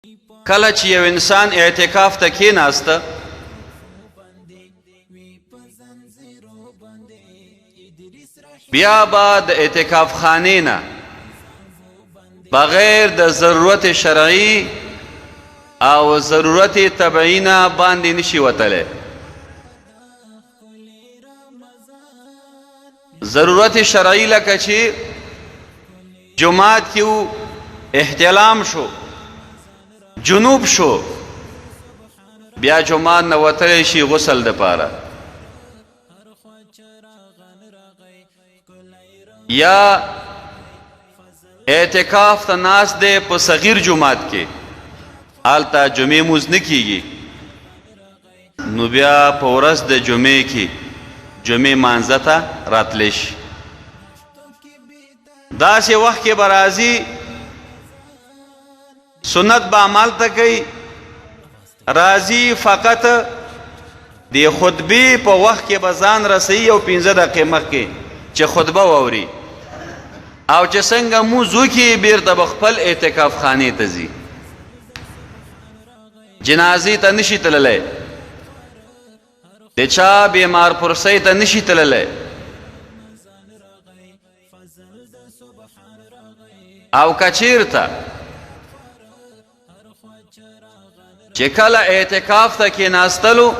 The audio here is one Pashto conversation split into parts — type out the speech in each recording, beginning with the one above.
کله چې یو انسان اعتکاف ته کېناسته بیا به د اعتکاف خانې نه بغیر د ضرورت شرعي او ضرورت طبعي نه باندې نشي وتلی. ضرورت شرعي لکه چې جماعت کې و احتلام شو جنوب شو بیا جماعت نه وتلی شي غسل دپاره، یا اعتکاف ته ناست دی په صغیر جماعت کې هلته جمعې مونځ نه کیږي، نو بیا په ورځ د جمعې کې جمعې مانځه ته راتلی شي. داسې وخت کې به راځي سنت به عمل ته کوي، راځي فقط د خطبې په وخت کې به ځان رسوي او 15 دقیقې مخکې چې خطبه واوري او چې څنګه مونځ وکړي بیرته به خپل اعتکاف خانې ته ځي. جنازې ته نشي تللی، د چا بیمار پرسۍ ته نشي تللی، او کچیرته چې کله اعتکاف ته کېناستلو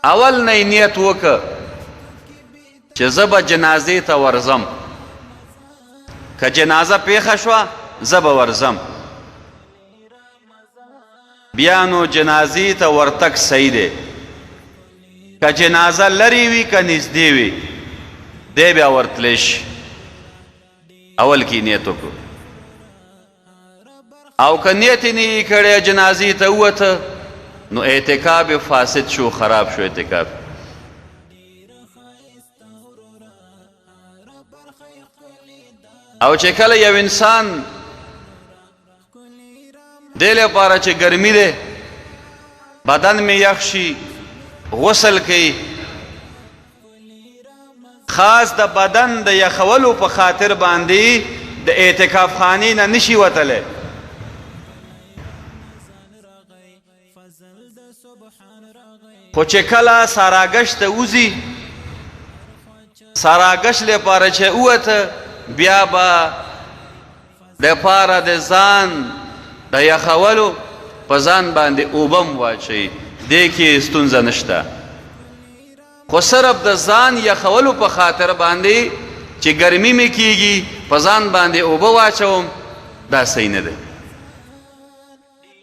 اول نه نیت وکړه چې زه به جنازې ته ورځم، که جنازه پیښه شوه زه به ورځم، بیا نو جنازې ته ورتګ صحیح دی. که جنازه لرې وي که نږدې وي دی بیا ورتلی شي. اول کې نیت وکړو، او که نیت یې نه یې کړی جنازې ته ووته نو اعتکاف فاسد شو، خراب شو اعتکاف. او چې کله یو انسان دې لپاره چې ګرمي دی بدن مې یخ شي غسل کوي، خاص د بدن د یخولو په خاطر باندې د اعتکاف خانې نه نشي وتلی. خو چې کله ساراګشت ته وځي ساراګشت لپاره چې ووته بیا به دپاره د ځان د یخولو په ځان باندې اوبم واچوي، دې کې ستونزه نشته. خو صرف د ځان یخولو په خاطر باندې چې ګرمي مې کیږي په ځان باندې اوبه واچوم دا صحیح نه دی.